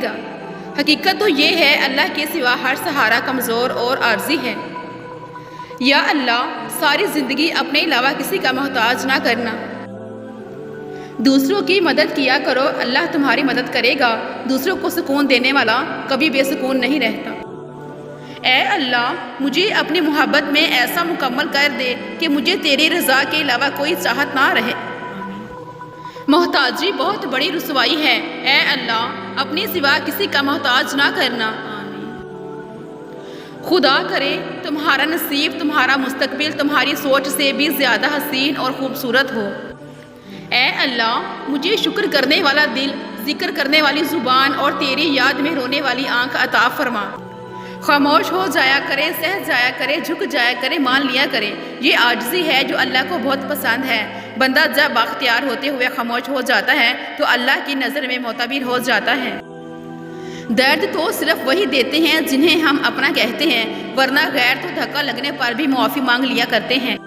گا۔ حقیقت تو یہ ہے اللہ کے سوا ہر سہارا کمزور اور عارضی ہے۔ یا اللہ ساری زندگی اپنے علاوہ کسی کا محتاج نہ کرنا، دوسروں کی مدد کیا کرو، اللہ تمہاری مدد کرے گا۔ دوسروں کو سکون دینے والا کبھی بے سکون نہیں رہتا۔ اے اللہ مجھے اپنی محبت میں ایسا مکمل کر دے کہ مجھے تیری رضا کے علاوہ کوئی چاہت نہ رہے۔ محتاجی بہت بڑی رسوائی ہے، اے اللہ اپنے سوا کسی کا محتاج نہ کرنا۔ خدا کرے تمہارا نصیب، تمہارا مستقبل تمہاری سوچ سے بھی زیادہ حسین اور خوبصورت ہو۔ اے اللہ مجھے شکر کرنے والا دل، ذکر کرنے والی زبان اور تیری یاد میں رونے والی آنکھ عطا فرما۔ خاموش ہو جایا کرے، سہ جایا کرے، جھک جایا کرے، مان لیا کرے۔ یہ عاجزی ہے جو اللہ کو بہت پسند ہے۔ بندہ جب بااختیار ہوتے ہوئے خاموش ہو جاتا ہے تو اللہ کی نظر میں معتبر ہو جاتا ہے۔ درد تو صرف وہی دیتے ہیں جنہیں ہم اپنا کہتے ہیں، ورنہ غیر تو دھکا لگنے پر بھی معافی مانگ لیا کرتے ہیں۔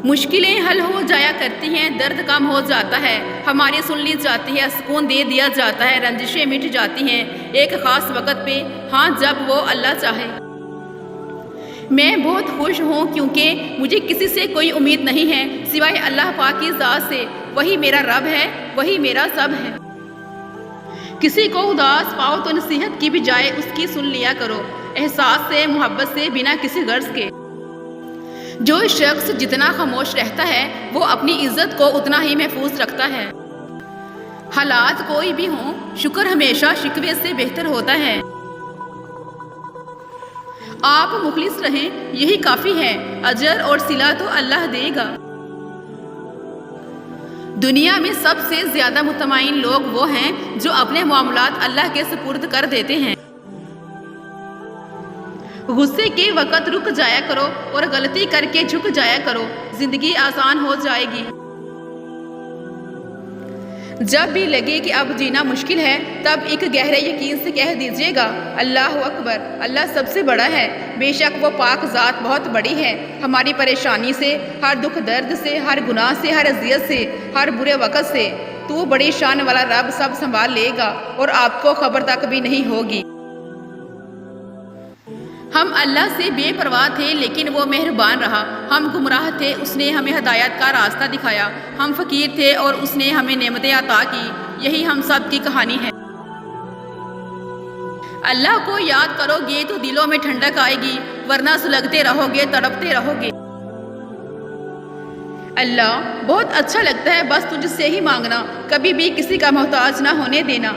مشکلیں حل ہو جایا کرتی ہیں، درد کم ہو جاتا ہے، ہماری سن لی جاتی ہے، سکون دے دیا جاتا ہے، رنجشیں مٹ جاتی ہیں ایک خاص وقت پہ، ہاں جب وہ اللہ چاہے۔ میں بہت خوش ہوں کیونکہ مجھے کسی سے کوئی امید نہیں ہے سوائے اللہ پاک کی ذات سے، وہی میرا رب ہے، وہی میرا سب ہے۔ کسی کو اداس پاؤ تو نصیحت کی بجائے اس کی سن لیا کرو، احساس سے، محبت سے، بنا کسی غرض کے۔ جو شخص جتنا خاموش رہتا ہے وہ اپنی عزت کو اتنا ہی محفوظ رکھتا ہے۔ حالات کوئی بھی ہوں، شکر ہمیشہ شکوے سے بہتر ہوتا ہے۔ آپ مخلص رہیں یہی کافی ہے، اجر اور صلہ تو اللہ دے گا۔ دنیا میں سب سے زیادہ مطمئن لوگ وہ ہیں جو اپنے معاملات اللہ کے سپرد کر دیتے ہیں۔ غصے کے وقت رک جایا کرو اور غلطی کر کے جھک جایا کرو، زندگی آسان ہو جائے گی۔ جب بھی لگے کہ اب جینا مشکل ہے تب ایک گہرے یقین سے کہہ دیجیے گا، اللہ اکبر، اللہ سب سے بڑا ہے، بے شک وہ پاک ذات بہت بڑی ہے۔ ہماری پریشانی سے، ہر دکھ درد سے، ہر گناہ سے، ہر اذیت سے، ہر برے وقت سے تو بڑی شان والا رب سب سنبھال لے گا اور آپ کو خبر تک بھی نہیں ہوگی۔ ہم اللہ سے بے پرواہ تھے لیکن وہ مہربان رہا، ہم گمراہ تھے اس نے ہمیں ہدایت کا راستہ دکھایا، ہم فقیر تھے اور اس نے ہمیں نعمتیں عطا کی، یہی ہم سب کی کہانی ہے۔ اللہ کو یاد کرو گے تو دلوں میں ٹھنڈک آئے گی، ورنہ سلگتے رہو گے، تڑپتے رہو گے۔ اللہ بہت اچھا لگتا ہے بس تجھ سے ہی مانگنا، کبھی بھی کسی کا محتاج نہ ہونے دینا۔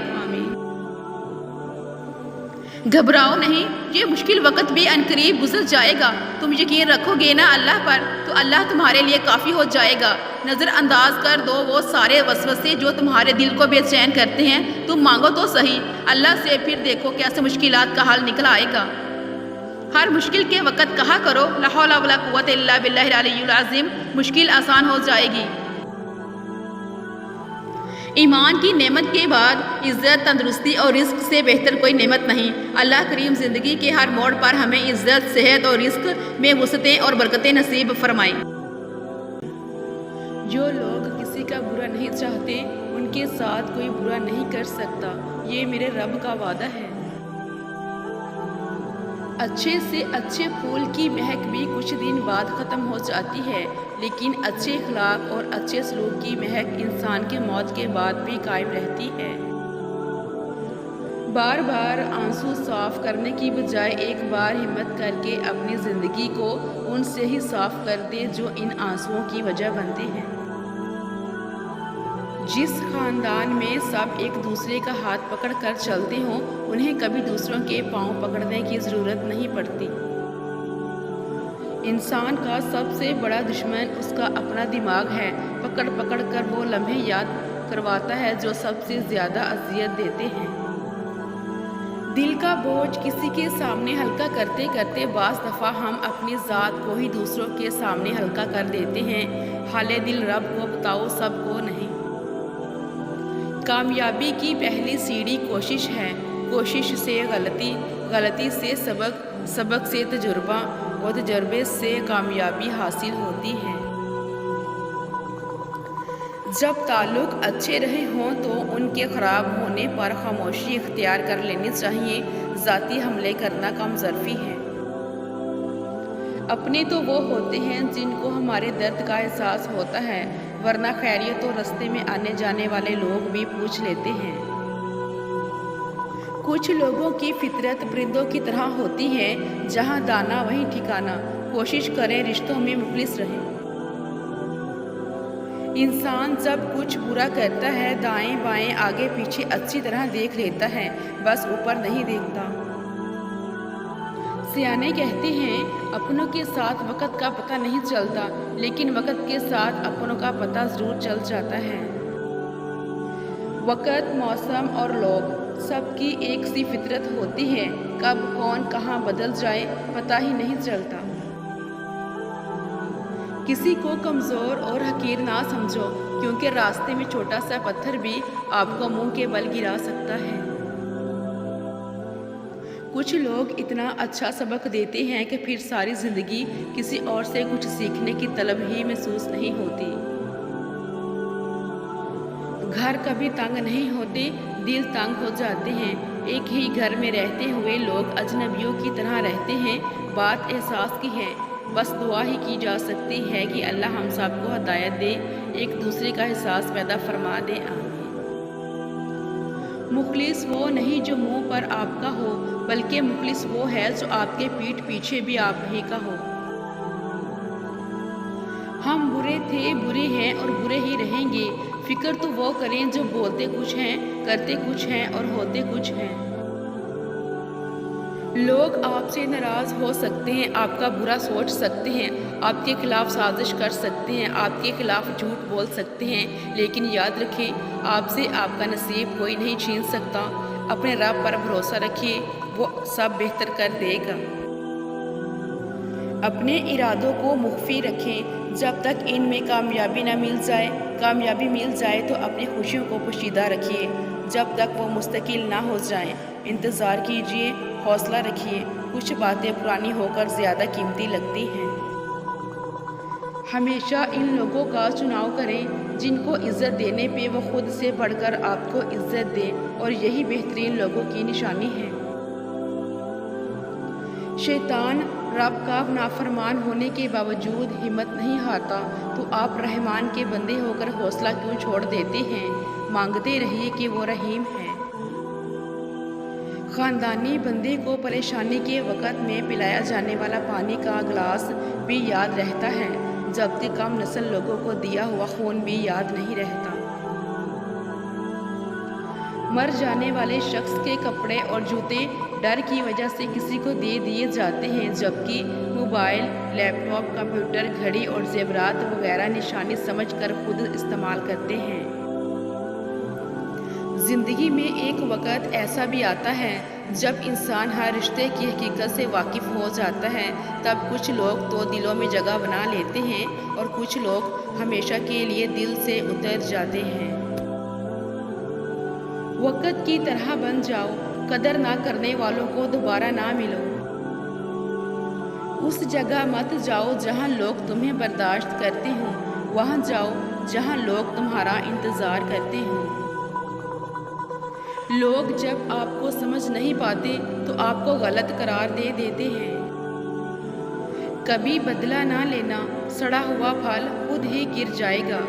گھبراؤ نہیں، یہ مشکل وقت بھی عنقریب گزر جائے گا، تم یقین رکھو گے نا اللہ پر تو اللہ تمہارے لیے کافی ہو جائے گا۔ نظر انداز کر دو وہ سارے وسوسے جو تمہارے دل کو بے چین کرتے ہیں، تم مانگو تو صحیح اللہ سے، پھر دیکھو کیسے مشکلات کا حل نکل آئے گا۔ ہر مشکل کے وقت کہا کرو لا حول ولا قوت الا باللہ العلی العظیم، مشکل آسان ہو جائے گی۔ ایمان کی نعمت کے بعد عزت، تندرستی اور رزق سے بہتر کوئی نعمت نہیں۔ اللہ کریم زندگی کے ہر موڑ پر ہمیں عزت، صحت اور رزق میں وسعتیں اور برکتیں نصیب فرمائیں۔ جو لوگ کسی کا برا نہیں چاہتے ان کے ساتھ کوئی برا نہیں کر سکتا، یہ میرے رب کا وعدہ ہے۔ اچھے سے اچھے پھول کی مہک بھی کچھ دن بعد ختم ہو جاتی ہے، لیکن اچھے اخلاق اور اچھے سلوک کی مہک انسان کے موت کے بعد بھی قائم رہتی ہے۔ بار بار آنسو صاف کرنے کی بجائے ایک بار ہمت کر کے اپنی زندگی کو ان سے ہی صاف کر دے جو ان آنسوؤں کی وجہ بنتے ہیں۔ جس خاندان میں سب ایک دوسرے کا ہاتھ پکڑ کر چلتے ہوں انہیں کبھی دوسروں کے پاؤں پکڑنے کی ضرورت نہیں پڑتی۔ انسان کا سب سے بڑا دشمن اس کا اپنا دماغ ہے، پکڑ پکڑ کر وہ لمحے یاد کرواتا ہے جو سب سے زیادہ اذیت دیتے ہیں۔ دل کا بوجھ کسی کے سامنے ہلکا کرتے کرتے بعض دفعہ ہم اپنی ذات کو ہی دوسروں کے سامنے ہلکا کر دیتے ہیں۔ حال دل رب کو بتاؤ، سب کو نہیں۔ کامیابی کی پہلی سیڑھی کوشش ہے، کوشش سے غلطی، غلطی سے سبق، سبق سے تجربہ اور تجربے سے کامیابی حاصل ہوتی ہے۔ جب تعلق اچھے رہے ہوں تو ان کے خراب ہونے پر خاموشی اختیار کر لینی چاہیے۔ ذاتی حملے کرنا کم ظرفی ہے۔ اپنے تو وہ ہوتے ہیں جن کو ہمارے درد کا احساس ہوتا ہے، ورنہ خیریت تو راستے میں آنے جانے والے لوگ بھی پوچھ لیتے ہیں۔ کچھ لوگوں کی فطرت پرندوں کی طرح ہوتی ہے، جہاں دانا وہیں ٹھکانا۔ کوشش کریں رشتوں میں مخلص رہیں۔ انسان جب کچھ برا کرتا ہے دائیں بائیں آگے پیچھے اچھی طرح دیکھ لیتا ہے، بس اوپر نہیں دیکھتا۔ سیانے کہتے ہیں اپنوں کے ساتھ وقت کا پتہ نہیں چلتا، لیکن وقت کے ساتھ اپنوں کا پتہ ضرور چل جاتا ہے۔ وقت، موسم اور لوگ سب کی ایک سی فطرت ہوتی ہے، کب کون کہاں بدل جائے پتہ ہی نہیں چلتا۔ کسی کو کمزور اور حقیر نہ سمجھو، کیونکہ راستے میں چھوٹا سا پتھر بھی آپ کو منہ کے بل گرا سکتا ہے۔ کچھ لوگ اتنا اچھا سبق دیتے ہیں کہ پھر ساری زندگی کسی اور سے کچھ سیکھنے کی طلب ہی محسوس نہیں ہوتی۔ گھر کبھی تنگ نہیں ہوتے، دل تنگ ہو جاتے ہیں۔ ایک ہی گھر میں رہتے ہوئے لوگ اجنبیوں کی طرح رہتے ہیں۔ بات احساس کی ہے، بس دعا ہی کی جا سکتی ہے کہ اللہ ہم سب کو ہدایت دے، ایک دوسرے کا احساس پیدا فرما دے۔ آمین۔ مخلص وہ نہیں جو منہ پر آپ کا ہو، بلکہ مخلص وہ ہے جو آپ کے پیٹھ پیچھے بھی آپ ہی کا ہو۔ ہم برے تھے، برے ہیں اور برے ہی رہیں گے۔ فکر تو وہ کریں جو بولتے کچھ ہیں، کرتے کچھ ہیں اور ہوتے کچھ ہیں۔ لوگ آپ سے ناراض ہو سکتے ہیں، آپ کا برا سوچ سکتے ہیں، آپ کے خلاف سازش کر سکتے ہیں، آپ کے خلاف جھوٹ بول سکتے ہیں، لیکن یاد رکھیں آپ سے آپ کا نصیب کوئی نہیں چھین سکتا۔ اپنے رب پر بھروسہ رکھیے، وہ سب بہتر کر دے گا۔ اپنے ارادوں کو مخفی رکھیں جب تک ان میں کامیابی نہ مل جائے۔ کامیابی مل جائے تو اپنی خوشیوں کو پوشیدہ رکھیے جب تک وہ مستقل نہ ہو جائیں۔ انتظار کیجیے، حوصلہ رکھیے، کچھ باتیں پرانی ہو کر زیادہ قیمتی لگتی ہیں۔ ہمیشہ ان لوگوں کا چناؤ کریں جن کو عزت دینے پہ وہ خود سے بڑھ کر آپ کو عزت دیں، اور یہی بہترین لوگوں کی نشانی ہے۔ شیطان رب کا نافرمان ہونے کے باوجود ہمت نہیں ہارتا، تو آپ رحمان کے بندے ہو کر حوصلہ کیوں چھوڑ دیتے ہیں؟ مانگتے رہیے کہ وہ رحیم ہے۔ خاندانی بندے کو پریشانی کے وقت میں پلایا جانے والا پانی کا گلاس بھی یاد رہتا ہے، جبکہ کم نسل لوگوں کو دیا ہوا خون بھی یاد نہیں رہتا۔ مر جانے والے شخص کے کپڑے اور جوتے ڈر کی وجہ سے کسی کو دے دیے جاتے ہیں، جبکہ موبائل، لیپ ٹاپ، کمپیوٹر، گھڑی اور زیورات وغیرہ نشانی سمجھ کر خود استعمال کرتے ہیں۔ زندگی میں ایک وقت ایسا بھی آتا ہے جب انسان ہر رشتے کی حقیقت سے واقف ہو جاتا ہے۔ تب کچھ لوگ تو دلوں میں جگہ بنا لیتے ہیں اور کچھ لوگ ہمیشہ کے لیے دل سے اتر جاتے ہیں۔ وقت کی طرح بن جاؤ، قدر نہ کرنے والوں کو دوبارہ نہ ملو۔ اس جگہ مت جاؤ جہاں لوگ تمہیں برداشت کرتے ہوں، وہاں جاؤ جہاں لوگ تمہارا انتظار کرتے ہوں۔ لوگ جب آپ کو سمجھ نہیں پاتے تو آپ کو غلط قرار دے دیتے ہیں۔ کبھی بدلہ نہ لینا، سڑا ہوا پھل خود ہی گر جائے گا۔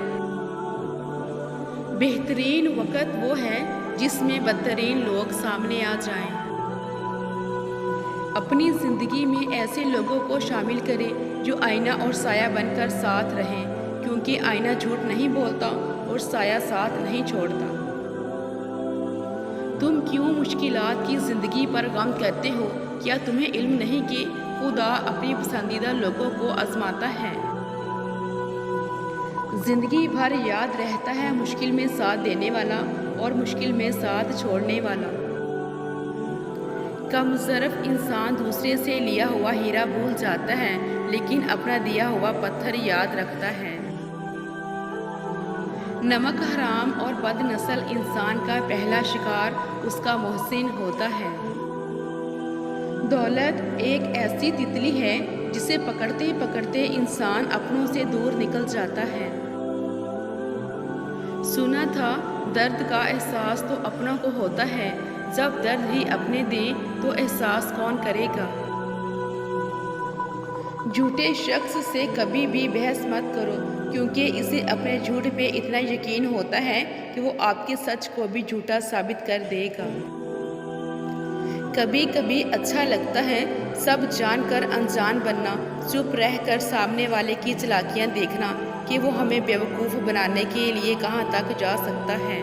بہترین وقت وہ ہے جس میں بدترین لوگ سامنے آ جائیں۔ اپنی زندگی میں ایسے لوگوں کو شامل کریں جو آئینہ اور سایہ بن کر ساتھ رہیں، کیونکہ آئینہ جھوٹ نہیں بولتا اور سایہ ساتھ نہیں چھوڑتا۔ تم کیوں مشکلات کی زندگی پر غم کرتے ہو؟ کیا تمہیں علم نہیں کہ خدا اپنی پسندیدہ لوگوں کو آزماتا ہے؟ زندگی بھر یاد رہتا ہے مشکل میں ساتھ دینے والا اور مشکل میں ساتھ چھوڑنے والا۔ کم ظرف انسان دوسرے سے لیا ہوا ہیرا بھول جاتا ہے، لیکن اپنا دیا ہوا پتھر یاد رکھتا ہے۔ نمک حرام اور بد نسل انسان کا پہلا شکار اس کا محسن ہوتا ہے۔ دولت ایک ایسی تتلی ہے جسے پکڑتے پکڑتے انسان اپنوں سے دور نکل جاتا ہے۔ سنا تھا درد کا احساس تو اپنوں کو ہوتا ہے، جب درد ہی اپنے دیں تو احساس کون کرے گا۔ جھوٹے شخص سے کبھی بھی بحث مت کرو، کیونکہ اسے اپنے جھوٹ پہ اتنا یقین ہوتا ہے کہ وہ آپ کے سچ کو بھی جھوٹا ثابت کر دے گا۔ کبھی کبھی اچھا لگتا ہے سب جان کر انجان بننا، چپ رہ کر سامنے والے کی چالاکیاں دیکھنا کہ وہ ہمیں بیوقوف بنانے کے لیے کہاں تک جا سکتا ہے۔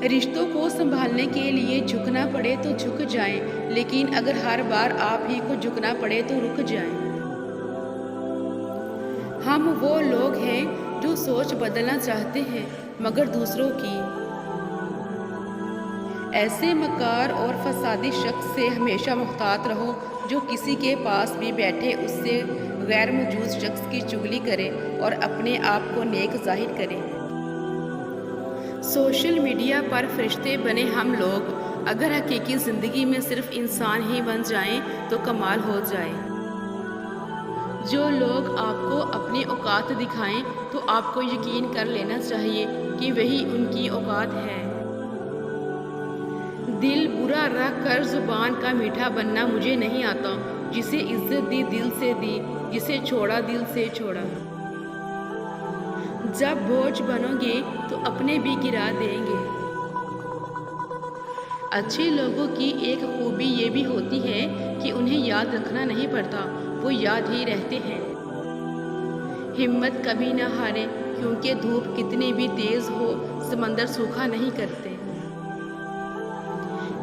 رشتوں کو سنبھالنے کے لیے جھکنا پڑے تو جھک جائیں، لیکن اگر ہر بار آپ ہی کو جھکنا پڑے تو رک جائیں۔ ہم وہ لوگ ہیں جو سوچ بدلنا چاہتے ہیں مگر دوسروں کی۔ ایسے مکار اور فسادی شخص سے ہمیشہ محتاط رہو جو کسی کے پاس بھی بیٹھے اس سے غیر موجود شخص کی چغلی کرے اور اپنے آپ کو نیک ظاہر کرے۔ سوشل میڈیا پر فرشتے بنے ہم لوگ اگر حقیقی زندگی میں صرف انسان ہی بن جائیں تو کمال ہو جائے۔ جو لوگ آپ کو اپنی اوقات دکھائیں تو آپ کو یقین کر لینا چاہیے کہ وہی ان کی اوقات ہے۔ دل برا رکھ کر زبان کا میٹھا بننا مجھے نہیں آتا، جسے عزت دی دل سے دی، جسے چھوڑا دل سے چھوڑا۔ جب بوجھ بنو گے تو اپنے بھی گرا دیں گے۔ اچھے لوگوں کی ایک خوبی یہ بھی ہوتی ہے کہ انہیں یاد رکھنا نہیں پڑتا، وہ یاد ہی رہتے ہیں۔ ہمت کبھی نہ ہارے، کیونکہ دھوپ کتنی بھی تیز ہو سمندر سوکھا نہیں کرتے۔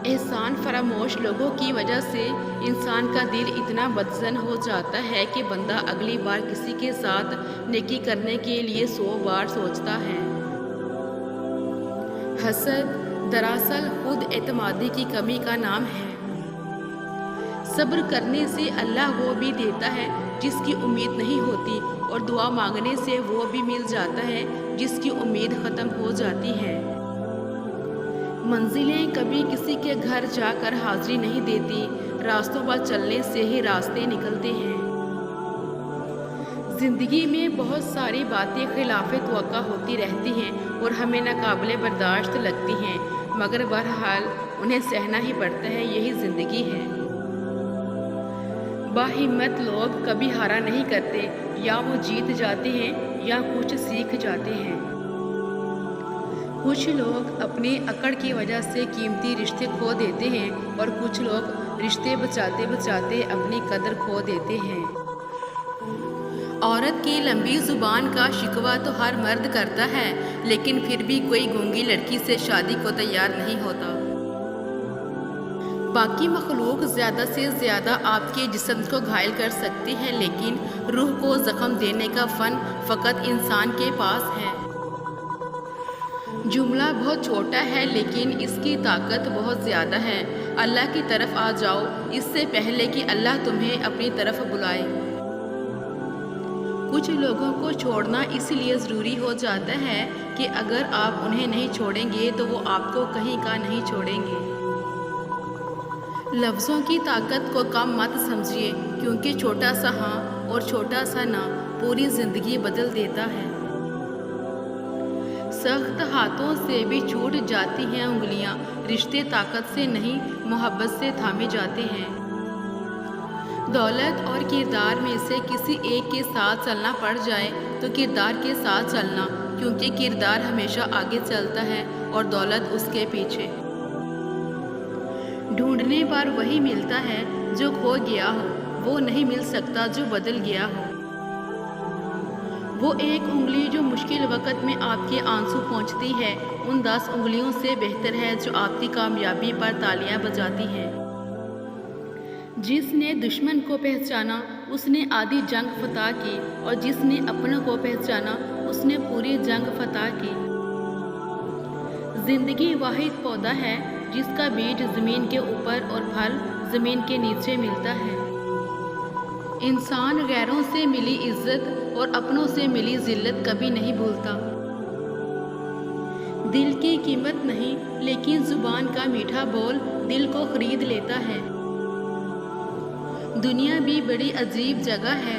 احسان فراموش لوگوں کی وجہ سے انسان کا دل اتنا بدظن ہو جاتا ہے کہ بندہ اگلی بار کسی کے ساتھ نیکی کرنے کے لیے 100 بار سوچتا ہے۔ حسد دراصل خود اعتمادی کی کمی کا نام ہے۔ صبر کرنے سے اللہ وہ بھی دیتا ہے جس کی امید نہیں ہوتی، اور دعا مانگنے سے وہ بھی مل جاتا ہے جس کی امید ختم ہو جاتی ہے۔ منزلیں کبھی کسی کے گھر جا کر حاضری نہیں دیتی، راستوں پر چلنے سے ہی راستے نکلتے ہیں۔ زندگی میں بہت ساری باتیں خلاف توقع ہوتی رہتی ہیں اور ہمیں ناقابل برداشت لگتی ہیں، مگر بہرحال انہیں سہنا ہی پڑتا ہے، یہی زندگی ہے۔ باہمت لوگ کبھی ہارا نہیں کرتے، یا وہ جیت جاتے ہیں یا کچھ سیکھ جاتے ہیں۔ کچھ لوگ اپنی اکڑ کی وجہ سے قیمتی رشتے کھو دیتے ہیں اور کچھ لوگ رشتے بچاتے بچاتے اپنی قدر کھو دیتے ہیں۔ عورت کی لمبی زبان کا شکوہ تو ہر مرد کرتا ہے، لیکن پھر بھی کوئی گونگی لڑکی سے شادی کو تیار نہیں ہوتا۔ باقی مخلوق زیادہ سے زیادہ آپ کے جسم کو گھائل کر سکتی ہے، لیکن روح کو زخم دینے کا فن فقط انسان کے پاس ہے۔ جملہ بہت چھوٹا ہے لیکن اس کی طاقت بہت زیادہ ہے۔ اللہ کی طرف آ جاؤ اس سے پہلے کہ اللہ تمہیں اپنی طرف بلائے۔ کچھ لوگوں کو چھوڑنا اس لیے ضروری ہو جاتا ہے کہ اگر آپ انہیں نہیں چھوڑیں گے تو وہ آپ کو کہیں کا نہیں چھوڑیں گے۔ لفظوں کی طاقت کو کم مت سمجھیے، کیونکہ چھوٹا سا ہاں اور چھوٹا سا نہ پوری زندگی بدل دیتا ہے۔ سخت ہاتھوں سے بھی چھوٹ جاتی ہیں انگلیاں، رشتے طاقت سے نہیں محبت سے تھامے جاتے ہیں۔ دولت اور کردار میں سے کسی ایک کے ساتھ چلنا پڑ جائے تو کردار کے ساتھ چلنا، کیونکہ کردار ہمیشہ آگے چلتا ہے اور دولت اس کے پیچھے۔ ڈھونڈنے پر وہی ملتا ہے جو کھو گیا ہو، وہ نہیں مل سکتا جو بدل گیا ہو۔ وہ ایک انگلی جو مشکل وقت میں آپ کے آنسو پہنچتی ہے ان 10 انگلیوں سے بہتر ہے جو آپ کی کامیابی پر تالیاں بجاتی ہیں۔ جس نے دشمن کو پہچانا اس نے آدھی جنگ فتح کی، اور جس نے اپنوں کو پہچانا اس نے پوری جنگ فتح کی۔ زندگی واحد پودا ہے جس کا بیج زمین کے اوپر اور پھل زمین کے نیچے ملتا ہے۔ انسان غیروں سے ملی عزت اور اپنوں سے ملی ذلت کبھی نہیں بھولتا۔ دل کی قیمت نہیں، لیکن زبان کا میٹھا بول دل کو خرید لیتا ہے۔ دنیا بھی بڑی عجیب جگہ ہے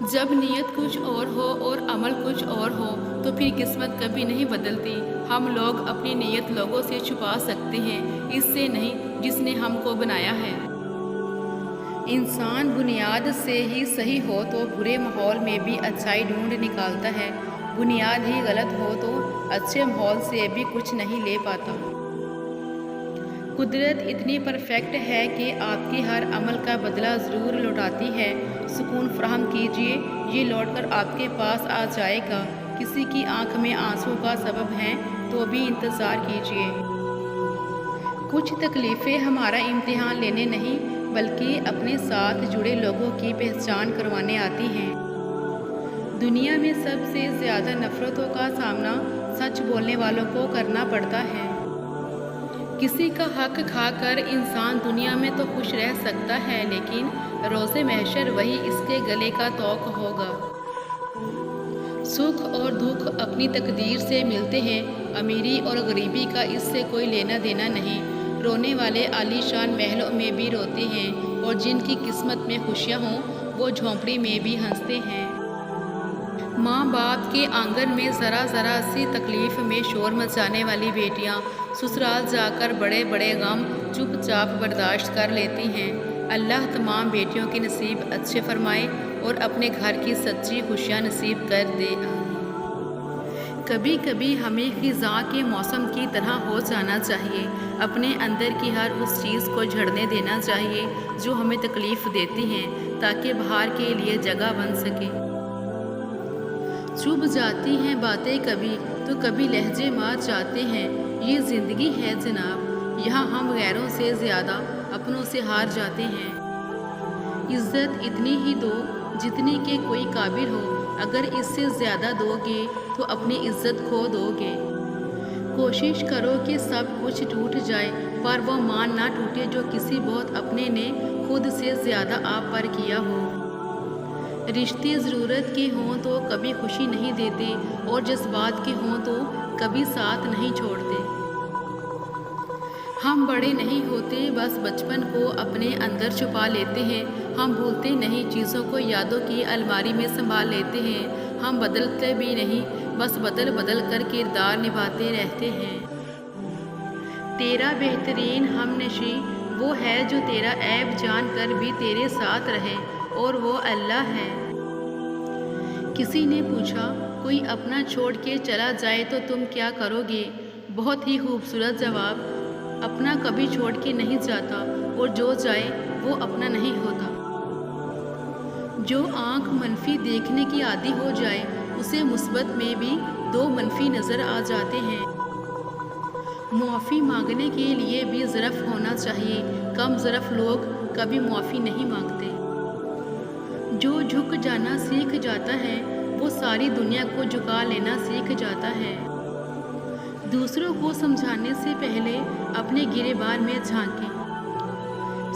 جب نیت کچھ اور ہو اور عمل کچھ اور ہو تو پھر قسمت کبھی نہیں بدلتی۔ ہم لوگ اپنی نیت لوگوں سے چھپا سکتے ہیں، اس سے نہیں جس نے ہم کو بنایا ہے۔ انسان بنیاد سے ہی صحیح ہو تو برے ماحول میں بھی اچھائی ڈھونڈ نکالتا ہے، بنیاد ہی غلط ہو تو اچھے ماحول سے بھی کچھ نہیں لے پاتا۔ قدرت اتنی پرفیکٹ ہے کہ آپ کے ہر عمل کا بدلہ ضرور لوٹاتی ہے۔ سکون فراہم کیجیے، یہ لوٹ کر آپ کے پاس آ جائے گا۔ کسی کی آنکھ میں آنسو کا سبب ہیں تو بھی انتظار کیجیے۔ کچھ تکلیفیں ہمارا امتحان لینے نہیں بلکہ اپنے ساتھ جڑے لوگوں کی پہچان کروانے آتی ہیں۔ دنیا میں سب سے زیادہ نفرتوں کا سامنا سچ بولنے والوں کو کرنا پڑتا ہے۔ کسی کا حق کھا کر انسان دنیا میں تو خوش رہ سکتا ہے، لیکن روز محشر وہی اس کے گلے کا طوق ہوگا۔ سکھ اور دکھ اپنی تقدیر سے ملتے ہیں، امیری اور غریبی کا اس سے کوئی لینا دینا نہیں۔ رونے والے عالی شان محلوں میں بھی روتے ہیں، اور جن کی قسمت میں خوشیاں ہوں وہ جھونپڑی میں بھی ہنستے ہیں۔ ماں باپ کے آنگن میں ذرا ذرا سی تکلیف میں شور مچانے والی بیٹیاں سسرال جا کر بڑے بڑے غم چپ چاپ برداشت کر لیتی ہیں۔ اللہ تمام بیٹیوں کے نصیب اچھے فرمائے اور اپنے گھر کی سچی خوشیاں نصیب کر دے۔ کبھی کبھی ہمیں خزاں کے موسم کی طرح ہو جانا چاہیے، اپنے اندر کی ہر اس چیز کو جھڑنے دینا چاہیے جو ہمیں تکلیف دیتی ہیں، تاکہ بہار کے لیے جگہ بن سکے۔ چبھ جاتی ہیں باتیں کبھی تو کبھی لہجے مار جاتے ہیں، یہ زندگی ہے جناب، یہاں ہم غیروں سے زیادہ اپنوں سے ہار جاتے ہیں۔ عزت اتنی ہی دو جتنی کہ کوئی قابل ہو، اگر اس سے زیادہ دو گے تو اپنی عزت کھو دو گے۔ کوشش کرو کہ سب کچھ ٹوٹ جائے پر وہ مان نہ ٹوٹے جو کسی بہت اپنے نے خود سے زیادہ آپ پر کیا ہو۔ رشتے ضرورت کے ہوں تو کبھی خوشی نہیں دیتے، اور جذبات کے ہوں تو کبھی ساتھ نہیں چھوڑتے۔ ہم بڑے نہیں ہوتے، بس بچپن کو اپنے اندر چھپا لیتے ہیں۔ ہم بھولتے نہیں، چیزوں کو یادوں کی الماری میں سنبھال لیتے ہیں۔ ہم بدلتے بھی نہیں، بس بدل بدل کر کردار نبھاتے رہتے ہیں۔ تیرا بہترین ہمنشیں وہ ہے جو تیرا عیب جان کر بھی تیرے ساتھ رہے، اور وہ اللہ ہے۔ کسی نے پوچھا، کوئی اپنا چھوڑ کے چلا جائے تو تم کیا کرو گے؟ بہت ہی خوبصورت جواب، اپنا کبھی چھوڑ کے نہیں جاتا، اور جو جائے وہ اپنا نہیں ہوتا۔ جو آنکھ منفی دیکھنے کی عادی ہو جائے اسے مثبت میں بھی دو منفی نظر آ جاتے ہیں۔ معافی مانگنے کے لیے بھی ظرف ہونا چاہیے، کم ظرف لوگ کبھی معافی نہیں مانگتے۔ جو جھک جانا سیکھ جاتا ہے وہ ساری دنیا کو جھکا لینا سیکھ جاتا ہے۔ دوسروں کو سمجھانے سے پہلے اپنے گریبان میں جھانکیں۔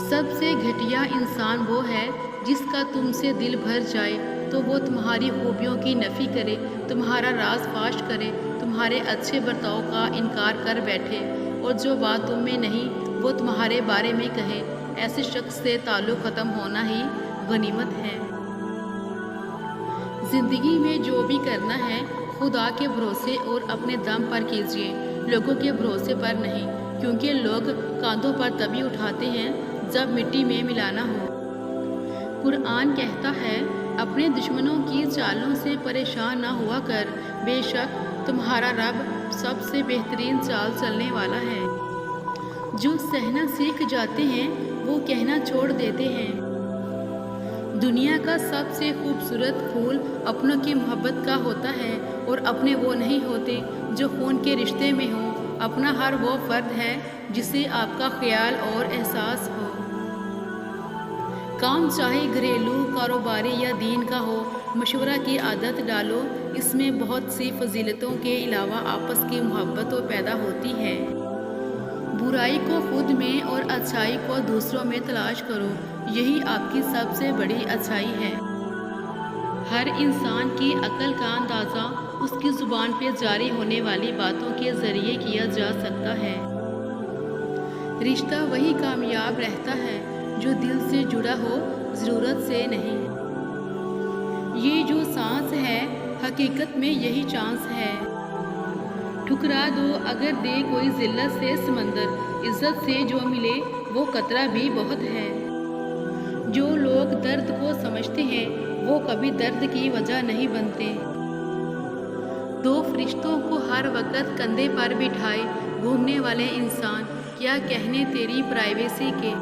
سب سے گھٹیا انسان وہ ہے جس کا تم سے دل بھر جائے تو وہ تمہاری خوبیوں کی نفی کرے، تمہارا راز فاش کرے، تمہارے اچھے برتاؤ کا انکار کر بیٹھے، اور جو بات تم میں نہیں وہ تمہارے بارے میں کہے۔ ایسے شخص سے تعلق ختم ہونا ہی غنیمت ہے۔ زندگی میں جو بھی کرنا ہے خدا کے بھروسے اور اپنے دم پر کیجیے، لوگوں کے بھروسے پر نہیں، کیونکہ لوگ کاندھوں پر تبھی اٹھاتے ہیں جب مٹی میں ملانا ہو۔ قرآن کہتا ہے، اپنے دشمنوں کی چالوں سے پریشان نہ ہوا کر، بے شک تمہارا رب سب سے بہترین چال چلنے والا ہے۔ جو سہنا سیکھ جاتے ہیں وہ کہنا چھوڑ دیتے ہیں۔ دنیا کا سب سے خوبصورت پھول اپنوں کی محبت کا ہوتا ہے، اور اپنے وہ نہیں ہوتے جو خون کے رشتے میں ہوں۔ اپنا ہر وہ فرد ہے جسے آپ کا خیال اور احساس ہو۔ کام چاہے گھریلو، کاروباری یا دین کا ہو، مشورہ کی عادت ڈالو، اس میں بہت سی فضیلتوں کے علاوہ آپس کی محبت پیدا ہوتی ہے۔ برائی کو خود میں اور اچھائی کو دوسروں میں تلاش کرو، یہی آپ کی سب سے بڑی اچھائی ہے۔ ہر انسان کی عقل کا اندازہ اس کی زبان پہ جاری ہونے والی باتوں کے ذریعے کیا جا سکتا ہے۔ رشتہ وہی کامیاب رہتا ہے جو دل سے جڑا ہو، ضرورت سے نہیں۔ یہ جو سانس ہے حقیقت میں یہی چانس ہے۔ ٹھکرا دو اگر دے کوئی ذلت سے سمندر، عزت سے جو ملے وہ قطرہ بھی بہت ہے۔ جو لوگ درد کو سمجھتے ہیں وہ کبھی درد کی وجہ نہیں بنتے۔ دو فرشتوں کو ہر وقت کندھے پر بٹھائے گھومنے والے انسان، کیا کہنے تیری پرائیویسی کے۔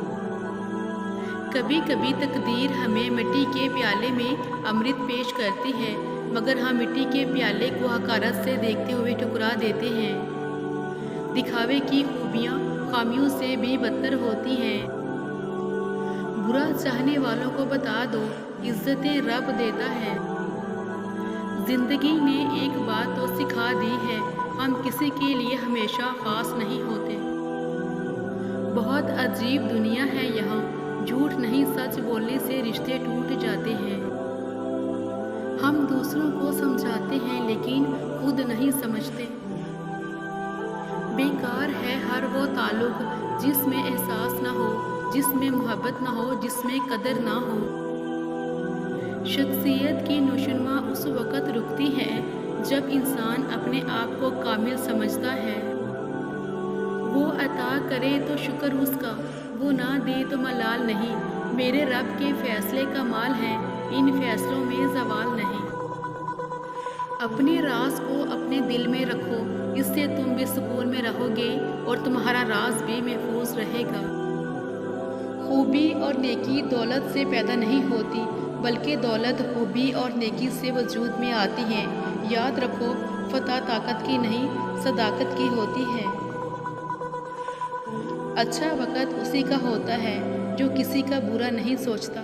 کبھی کبھی تقدیر ہمیں مٹی کے پیالے میں امرت پیش کرتی ہے، مگر ہم مٹی کے پیالے کو حقارت سے دیکھتے ہوئے ٹھکرا دیتے ہیں۔ دکھاوے کی خوبیاں خامیوں سے بھی بدتر ہوتی ہیں۔ برا چاہنے والوں کو بتا دو عزتیں رب دیتا ہے۔ زندگی نے ایک بات تو سکھا دی ہے، ہم کسی کے لیے ہمیشہ خاص نہیں ہوتے۔ بہت عجیب دنیا ہے یہاں، جھوٹ نہیں سچ بولنے سے رشتے ٹوٹ جاتے ہیں۔ ہم دوسروں کو سمجھاتے ہیں لیکن خود نہیں سمجھتے۔ بیکار ہے ہر وہ تعلق جس میں احساس نہ ہو، جس میں محبت نہ ہو، جس میں قدر نہ ہو۔ شخصیت کی نشوونما اس وقت رکتی ہے جب انسان اپنے آپ کو کامل سمجھتا ہے۔ وہ عطا کرے تو شکر اس کا، وہ نہ دے تو ملال نہیں۔ میرے رب کے فیصلے کا مال ہے، ان فیصلوں میں زوال نہیں۔ اپنے راز کو اپنے دل میں رکھو، اس سے تم بھی سکون میں رہو گے اور تمہارا راز بھی محفوظ رہے گا۔ خوبی اور نیکی دولت سے پیدا نہیں ہوتی، بلکہ دولت خوبی اور نیکی سے وجود میں آتی ہے۔ یاد رکھو فتح طاقت کی نہیں صداقت کی ہوتی ہے۔ اچھا وقت اسی کا ہوتا ہے جو کسی کا برا نہیں سوچتا۔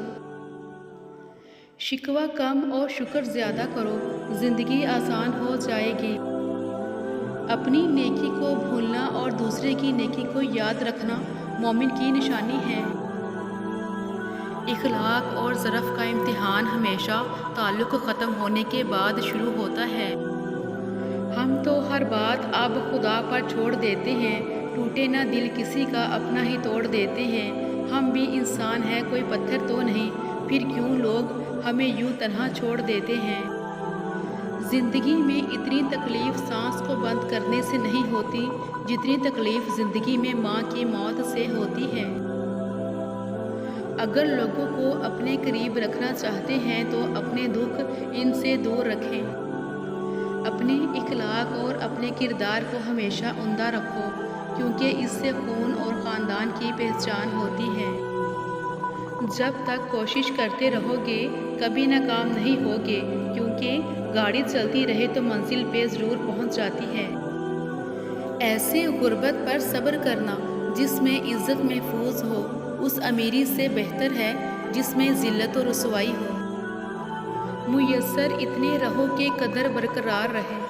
شکوہ کم اور شکر زیادہ کرو، زندگی آسان ہو جائے گی۔ اپنی نیکی کو بھولنا اور دوسرے کی نیکی کو یاد رکھنا مومن کی نشانی ہے۔ اخلاق اور ظرف کا امتحان ہمیشہ تعلق ختم ہونے کے بعد شروع ہوتا ہے۔ ہم تو ہر بات اب خدا پر چھوڑ دیتے ہیں، ٹوٹے نہ دل کسی کا اپنا ہی توڑ دیتے ہیں۔ ہم بھی انسان ہیں، کوئی پتھر تو نہیں، پھر کیوں لوگ ہمیں یوں تنہا چھوڑ دیتے ہیں۔ زندگی میں اتنی تکلیف سانس کو بند کرنے سے نہیں ہوتی جتنی تکلیف زندگی میں ماں کی موت سے ہوتی ہے۔ اگر لوگوں کو اپنے قریب رکھنا چاہتے ہیں تو اپنے دکھ ان سے دور رکھیں۔ اپنے اخلاق اور اپنے کردار کو ہمیشہ عمدہ رکھو، کیونکہ اس سے خون اور خاندان کی پہچان ہوتی ہے۔ جب تک کوشش کرتے رہو گے کبھی ناکام نہیں ہوگے، کیونکہ گاڑی چلتی رہے تو منزل پہ ضرور پہنچ جاتی ہے۔ ایسے غربت پر صبر کرنا جس میں عزت محفوظ ہو اس امیری سے بہتر ہے جس میں ذلت و رسوائی ہو۔ میسر اتنے رہو کہ قدر برقرار رہے۔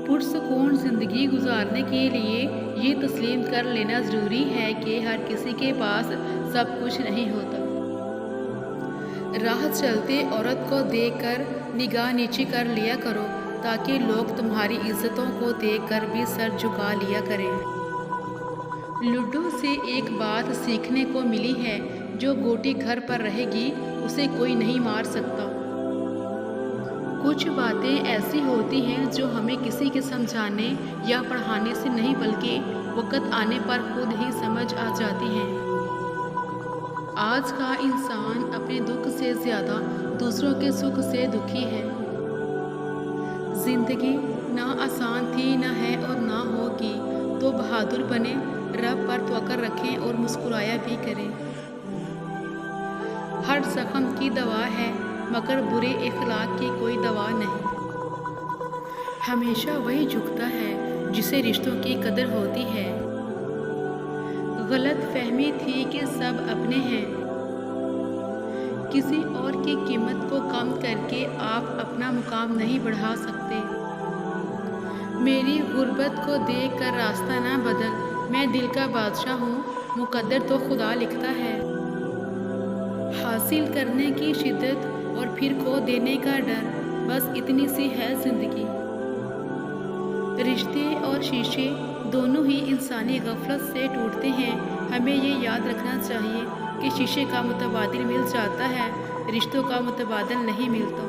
پرسکون زندگی گزارنے کے لیے یہ تسلیم کر لینا ضروری ہے کہ ہر کسی کے پاس سب کچھ نہیں ہوتا۔ راہ چلتے عورت کو دیکھ کر نگاہ نیچی کر لیا کرو تاکہ لوگ تمہاری عزتوں کو دیکھ کر بھی سر جھکا لیا کریں۔ لوڈو سے ایک بات سیکھنے کو ملی ہے، جو گوٹی گھر پر رہے گی اسے کوئی نہیں مار سکتا۔ کچھ باتیں ایسی ہوتی ہیں جو ہمیں کسی کے سمجھانے یا پڑھانے سے نہیں بلکہ وقت آنے پر خود ہی سمجھ آ جاتی ہیں۔ آج کا انسان اپنے دکھ سے زیادہ دوسروں کے سکھ سے دکھی ہے۔ زندگی نہ آسان تھی نہ ہے اور نہ ہوگی، تو بہادر بنے، رب پر توکل رکھیں اور مسکرایا بھی کریں۔ ہر زخم کی دوا ہے مگر برے اخلاق کی کوئی دوا نہیں۔ ہمیشہ وہی جھکتا ہے جسے رشتوں کی قدر ہوتی ہے۔ غلط فہمی تھی کہ سب اپنے ہیں، کسی اور کی قیمت کو کم کر کے آپ اپنا مقام نہیں بڑھا سکتے۔ میری غربت کو دیکھ کر راستہ نہ بدل، میں دل کا بادشاہ ہوں، مقدر تو خدا لکھتا ہے۔ حاصل کرنے کی شدت اور پھر کھو دینے کا ڈر، بس اتنی سی ہے زندگی۔ رشتے اور شیشے دونوں ہی انسانی غفلت سے ٹوٹتے ہیں۔ ہمیں یہ یاد رکھنا چاہیے کہ شیشے کا متبادل مل جاتا ہے رشتوں کا متبادل نہیں ملتا۔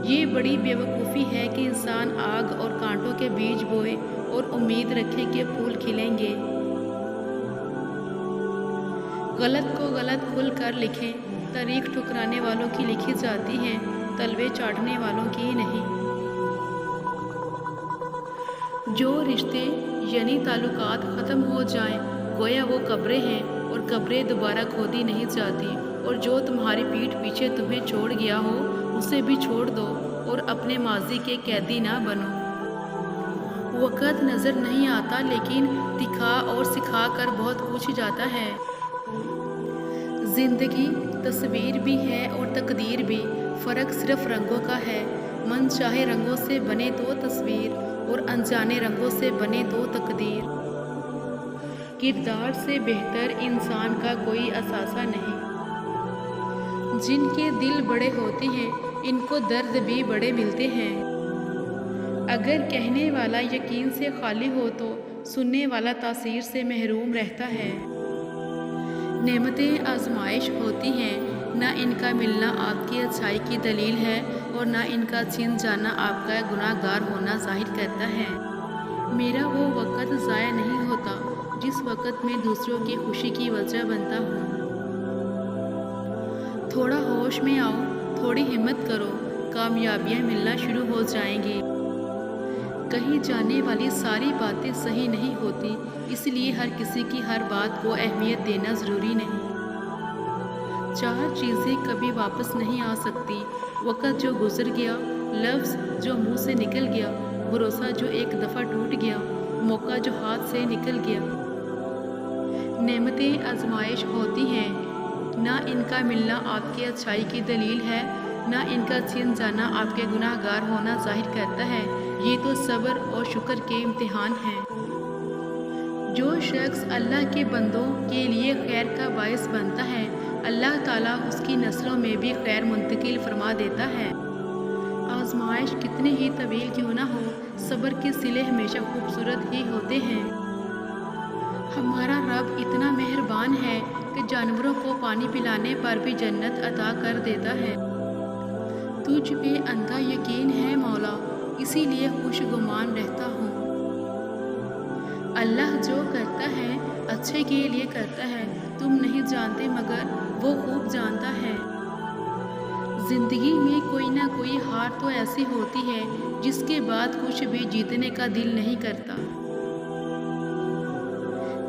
یہ بڑی بیوقوفی ہے کہ انسان آگ اور کانٹوں کے بیج بوئے اور امید رکھے کہ پھول کھلیں گے۔ غلط کو غلط کھل کر لکھیں، تاریخ ٹھکرانے والوں کی لکھی جاتی ہے، تلوے چاٹنے والوں کی نہیں۔ جو رشتے یعنی تعلقات ختم ہو جائیں گویا وہ قبریں ہیں اور قبریں دوبارہ کھودی نہیں جاتی، اور جو تمہاری پیٹھ پیچھے تمہیں چھوڑ گیا ہو اسے بھی چھوڑ دو اور اپنے ماضی کے قیدی نہ بنو۔ وقت نظر نہیں آتا لیکن دکھا اور سکھا کر بہت کچھ جاتا ہے۔ زندگی تصویر بھی ہے اور تقدیر بھی، فرق صرف رنگوں کا ہے۔ من چاہے رنگوں سے بنے تو تصویر اور انجانے رنگوں سے بنے تو تقدیر۔ کردار سے بہتر انسان کا کوئی اثاثہ نہیں۔ جن کے دل بڑے ہوتے ہیں ان کو درد بھی بڑے ملتے ہیں۔ اگر کہنے والا یقین سے خالی ہو تو سننے والا تاثیر سے محروم رہتا ہے۔ نعمتیں آزمائش ہوتی ہیں، نہ ان کا ملنا آپ کی اچھائی کی دلیل ہے اور نہ ان کا چھن جانا آپ کا گناہ گار ہونا ظاہر کرتا ہے۔ میرا وہ وقت ضائع نہیں ہوتا جس وقت میں دوسروں کی خوشی کی وجہ بنتا ہوں۔ تھوڑا ہوش میں آؤ، تھوڑی ہمت کرو، کامیابیاں ملنا شروع ہو جائیں گی۔ کہی جانے والی ساری باتیں صحیح نہیں ہوتی، اس لیے ہر کسی کی ہر بات کو اہمیت دینا ضروری نہیں۔ 4 چیزیں کبھی واپس نہیں آ سکتی: وقت جو گزر گیا، لفظ جو منہ سے نکل گیا، بھروسہ جو ایک دفعہ ٹوٹ گیا، موقع جو ہاتھ سے نکل گیا۔ نعمتیں آزمائش ہوتی ہیں، نہ ان کا ملنا آپ کی اچھائی کی دلیل ہے، نہ ان کا چھن جانا آپ کے گناہ گار ہونا ظاہر کرتا ہے۔ یہ تو صبر اور شکر کے امتحان ہیں۔ جو شخص اللہ کے بندوں کے لیے خیر کا باعث بنتا ہے، اللہ تعالیٰ اس کی نسلوں میں بھی خیر منتقل فرما دیتا ہے۔ آزمائش کتنے ہی طویل کیوں نہ ہو، صبر کے صلے ہمیشہ خوبصورت ہی ہوتے ہیں۔ ہمارا رب اتنا مہربان ہے کہ جانوروں کو پانی پلانے پر بھی جنت عطا کر دیتا ہے۔ تجھ پہ اندھا یقین ہے مولا، اسی لیے خوش گمان رہتا ہوں۔ اللہ جو کرتا ہے اچھے کے لیے کرتا ہے، تم نہیں جانتے مگر وہ خوب جانتا ہے۔ زندگی میں کوئی نہ کوئی ہار تو ایسی ہوتی ہے جس کے بعد کچھ بھی جیتنے کا دل نہیں کرتا۔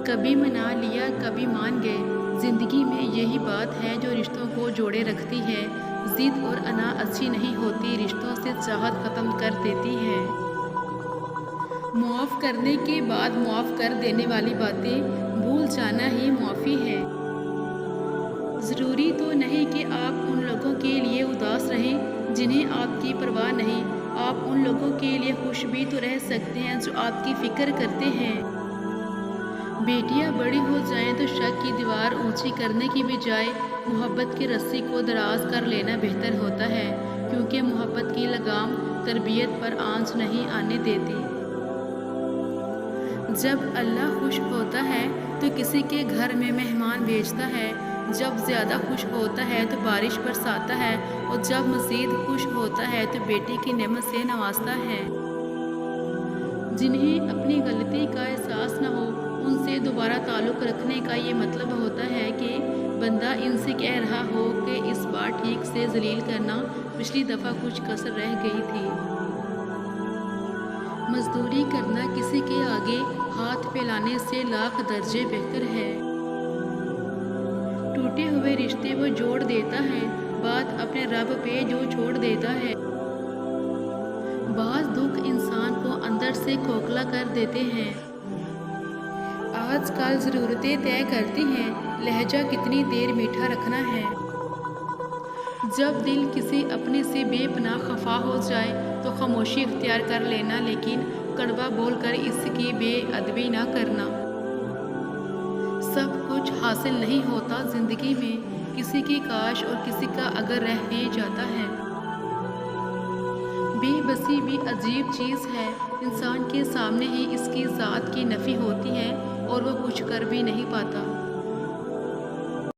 کبھی منا لیا کبھی مان گئے، زندگی میں یہی بات ہے جو رشتوں کو جوڑے رکھتی ہے۔ ضد اور انا اچھی نہیں ہوتی، رشتوں سے چاہت ختم کر دیتی ہے۔ معاف کرنے کے بعد معاف کر دینے والی باتیں بھول جانا ہی معافی ہے۔ ضروری تو نہیں کہ آپ ان لوگوں کے لیے اداس رہیں جنہیں آپ کی پرواہ نہیں، آپ ان لوگوں کے لیے خوش بھی تو رہ سکتے ہیں جو آپ کی فکر کرتے ہیں۔ بیٹیاں بڑی ہو جائیں تو شک کی دیوار اونچی کرنے کی بجائے محبت کی رسی کو دراز کر لینا بہتر ہوتا ہے، کیونکہ محبت کی لگام تربیت پر آنچ نہیں آنے دیتی۔ جب اللہ خوش ہوتا ہے تو کسی کے گھر میں مہمان بھیجتا ہے، جب زیادہ خوش ہوتا ہے تو بارش برساتا ہے، اور جب مزید خوش ہوتا ہے تو بیٹی کی نعمت سے نوازتا ہے۔ جنہیں اپنی غلطی کا احساس نہ ہو ان سے دوبارہ تعلق رکھنے کا یہ مطلب ہوتا ہے کہ بندہ ان سے کہہ رہا ہو کہ اس بار ٹھیک سے ذلیل کرنا، پچھلی دفعہ کچھ کسر رہ گئی تھی۔ مزدوری کرنا کسی کے آگے ہاتھ پھیلانے سے لاکھ درجے بہتر ہے۔ ٹوٹے ہوئے رشتے وہ جوڑ دیتا ہے، بات اپنے رب پہ جو چھوڑ دیتا ہے۔ بعض دکھ انسان کو اندر سے کھوکھلا کر دیتے ہیں۔ آج کل ضرورتیں طے کرتی ہیں لہجہ کتنی دیر میٹھا رکھنا ہے۔ جب دل کسی اپنے سے بے پناہ خفا ہو جائے تو خاموشی اختیار کر لینا، لیکن کڑوا بول کر اس کی بے ادبی نہ کرنا۔ سب کچھ حاصل نہیں ہوتا زندگی میں، کسی کی کاش اور کسی کا اگر رہ ہی جاتا ہے۔ بے بسی بھی عجیب چیز ہے، انسان کے سامنے ہی اس کی ذات کی نفی ہوتی ہے اور وہ کچھ کر بھی نہیں پاتا۔